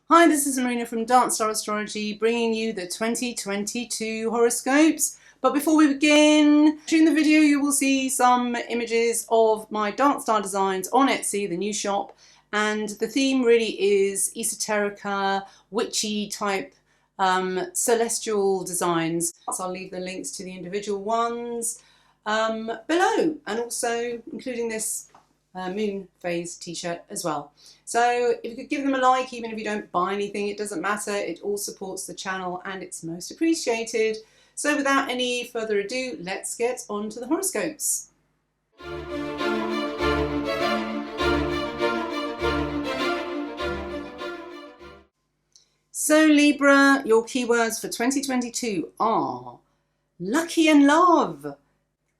Hi, this is Marina from Darkstar Astrology, bringing you the 2022 horoscopes. But before we begin, during the video you will see some images of my Darkstar designs on Etsy, the new shop, and the theme really is esoterica, witchy type celestial designs. So I'll leave the links to the individual ones below, and also including this moon phase t-shirt as well. So if you could give them a like, even if you don't buy anything, it doesn't matter. It all supports the channel and it's most appreciated. So without any further ado, let's get on to the horoscopes. So Libra, your keywords for 2022 are lucky in love,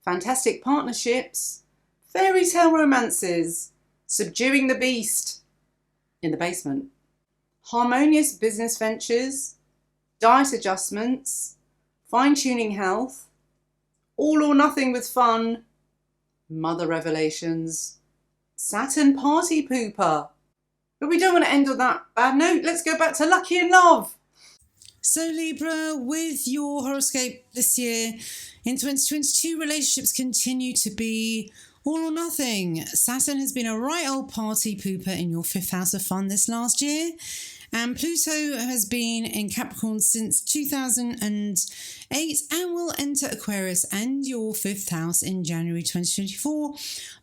fantastic partnerships, fairy tale romances, subduing the beast in the basement, harmonious business ventures, diet adjustments, fine-tuning health, all or nothing with fun, mother revelations, Saturn party pooper. But we don't want to end on that bad note. Let's go back to lucky in love. So Libra, with your horoscope this year, in 2022, relationships continue to be all or nothing. Saturn has been a right old party pooper in your fifth house of fun this last year. And Pluto has been in Capricorn since 2008 and will enter Aquarius and your fifth house in January 2024.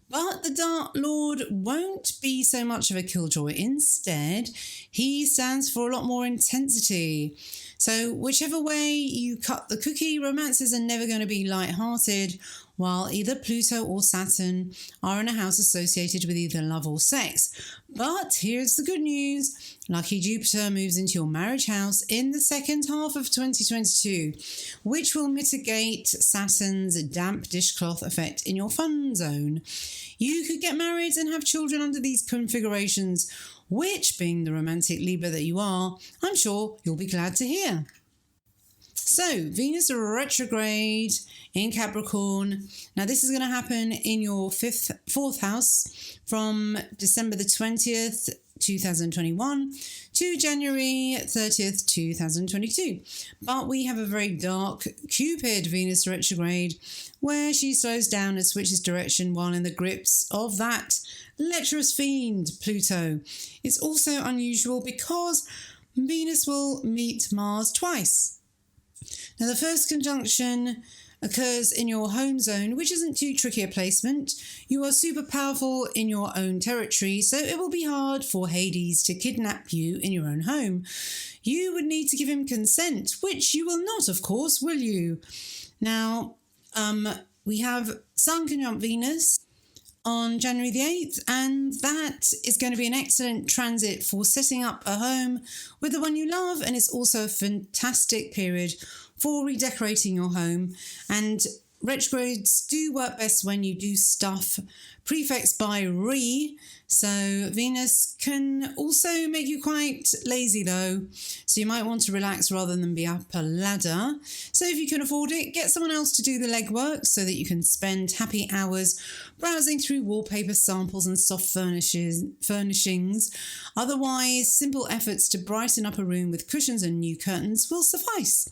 But the Dark Lord won't be so much of a killjoy. Instead, he stands for a lot more intensity. So whichever way you cut the cookie, romances are never going to be light-hearted, while either Pluto or Saturn are in a house associated with either love or sex. But here's the good news. Lucky Jupiter moves into your marriage house in the second half of 2022, which will mitigate Saturn's damp dishcloth effect in your fun zone. You could get married and have children under these configurations, which, being the romantic Libra that you are, I'm sure you'll be glad to hear. So, Venus retrograde in Capricorn. Now, this is going to happen in your fourth house from December the 20th, 2021 to January 30th, 2022. But we have a very dark Cupid Venus retrograde where she slows down and switches direction while in the grips of that lecherous fiend, Pluto. It's also unusual because Venus will meet Mars twice. Now, the first conjunction occurs in your home zone, which isn't too tricky a placement. You are super powerful in your own territory, so it will be hard for Hades to kidnap you in your own home. You would need to give him consent, which you will not, of course, will you? Now, we have Sun conjunct Venus on January the 8th, and that is going to be an excellent transit for setting up a home with the one you love, and it's also a fantastic period for redecorating your home. And retrogrades do work best when you do stuff prefixed by re, so Venus can also make you quite lazy though, so you might want to relax rather than be up a ladder. So if you can afford it, get someone else to do the legwork so that you can spend happy hours browsing through wallpaper samples and soft furnishings. Otherwise, simple efforts to brighten up a room with cushions and new curtains will suffice.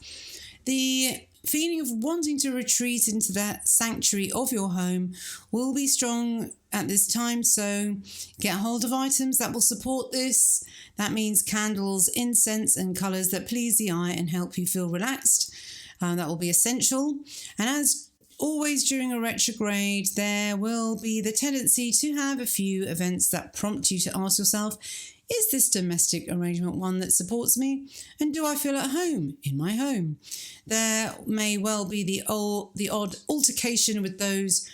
The feeling of wanting to retreat into that sanctuary of your home will be strong at this time, so get hold of items that will support this. That means candles, incense and colours that please the eye and help you feel relaxed. That will be essential. And as always during a retrograde, there will be the tendency to have a few events that prompt you to ask yourself, is this domestic arrangement one that supports me? And do I feel at home in my home? There may well be the odd altercation with those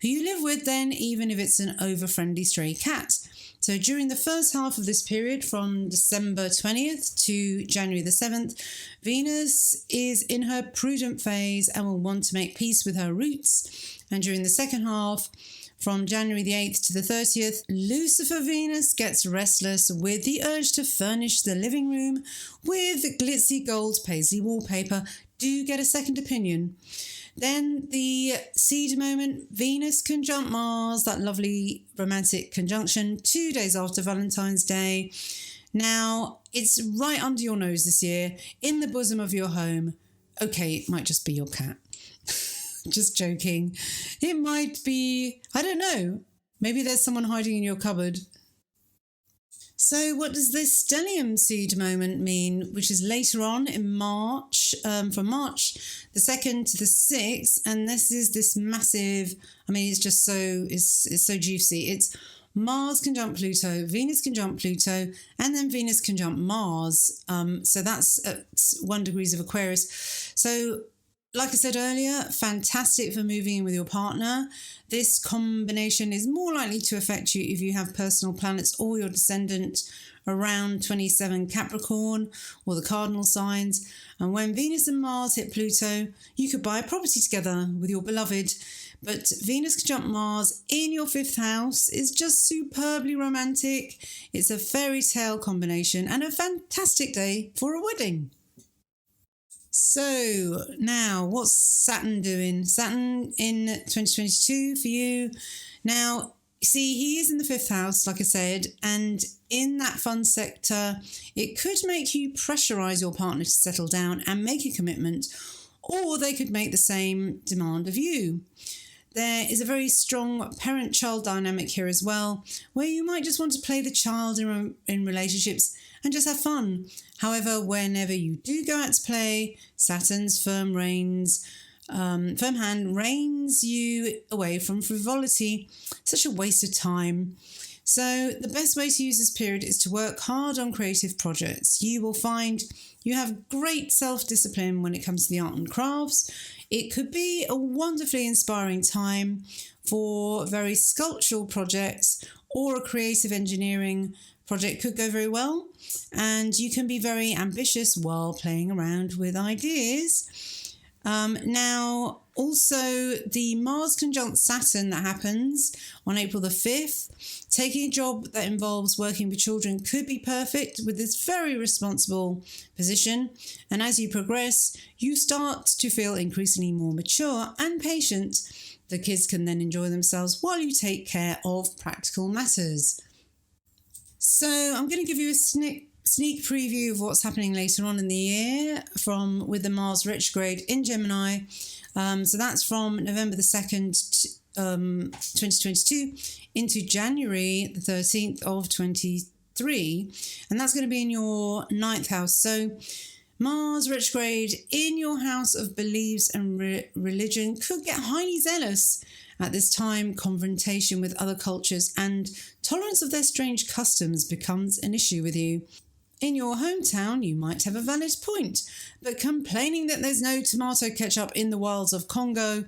who you live with then, even if it's an over-friendly stray cat. So during the first half of this period, from December 20th to January the 7th, Venus is in her prudent phase and will want to make peace with her roots. And during the second half, from January the 8th to the 30th, Lucifer Venus gets restless with the urge to furnish the living room with glitzy gold paisley wallpaper. Do get a second opinion. Then the seed moment, Venus conjunct Mars, that lovely romantic conjunction 2 days after Valentine's Day. Now, It's right under your nose this year, in the bosom of your home. Okay, it might just be your cat. Just joking. It might be, I don't know, maybe there's someone hiding in your cupboard. So what does this stellium seed moment mean, which is later on in March, from March the 2nd to the 6th, and this is this massive, I mean, it's just so, it's so juicy. It's Mars conjunct Pluto, Venus conjunct Pluto, and then Venus conjunct Mars. So that's at 1 degrees of Aquarius. So like I said earlier, fantastic for moving in with your partner. This combination is more likely to affect you if you have personal planets or your descendant around 27 Capricorn or the cardinal signs. And when Venus and Mars hit Pluto, you could buy a property together with your beloved. But Venus conjunct Mars in your 5th house is just superbly romantic. It's a fairy tale combination and a fantastic day for a wedding. So now, what's Saturn doing? Saturn in 2022 for you. Now, see, he is in the 5th house, like I said, and in that fun sector, it could make you pressurize your partner to settle down and make a commitment, or they could make the same demand of you. There is a very strong parent-child dynamic here as well, where you might just want to play the child in relationships and just have fun. However, whenever you do go out to play, Saturn's firm hand reins you away from frivolity. Such a waste of time. So the best way to use this period is to work hard on creative projects. You will find you have great self-discipline when it comes to the art and crafts. It could be a wonderfully inspiring time for very sculptural projects, or a creative engineering project could go very well. And you can be very ambitious while playing around with ideas. Now, also the Mars conjunct Saturn that happens on April the 5th, taking a job that involves working with children could be perfect with this very responsible position. And as you progress, you start to feel increasingly more mature and patient. The kids can then enjoy themselves while you take care of practical matters. So I'm going to give you a sneak preview of what's happening later on in the year with the Mars retrograde in Gemini. So that's from November the 2nd, 2022 into January the 13th of 23. And that's going to be in your 9th house. So Mars retrograde in your house of beliefs and religion could get highly zealous at this time. Confrontation with other cultures and tolerance of their strange customs becomes an issue with you. In your hometown, you might have a valid point, but complaining that there's no tomato ketchup in the wilds of Congo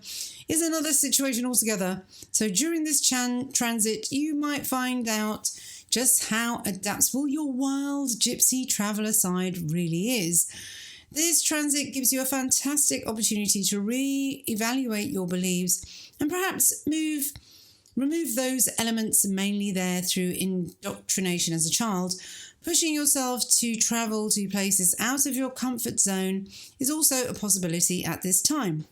is another situation altogether. So during this transit, you might find out just how adaptable your wild gypsy traveller side really is. This transit gives you a fantastic opportunity to re-evaluate your beliefs and perhaps remove those elements mainly there through indoctrination as a child. Pushing yourself to travel to places out of your comfort zone is also a possibility at this time.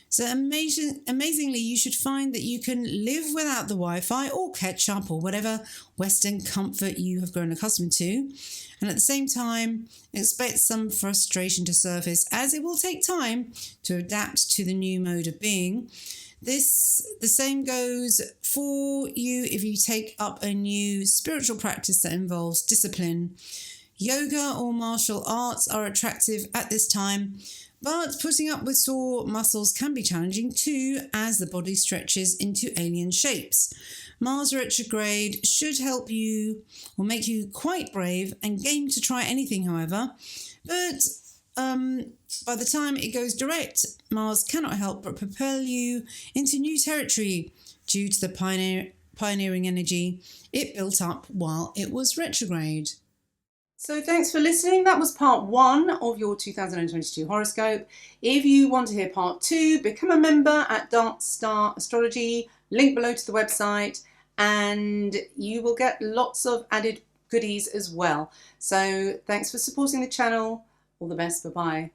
So amazingly, you should find that you can live without the Wi-Fi or ketchup or whatever Western comfort you have grown accustomed to. And at the same time, expect some frustration to surface, as it will take time to adapt to the new mode of being. The same goes for you if you take up a new spiritual practice that involves discipline. Yoga or martial arts are attractive at this time, but putting up with sore muscles can be challenging too, as the body stretches into alien shapes. Mars retrograde should help you or make you quite brave and game to try anything, however. But by the time it goes direct, Mars cannot help but propel you into new territory due to the pioneering energy it built up while it was retrograde. So thanks for listening. That was part 1 of your 2022 horoscope. If you want to hear part 2, become a member at Darkstar Astrology, link below to the website, and you will get lots of added goodies as well. So thanks for supporting the channel. All the best. Bye-bye.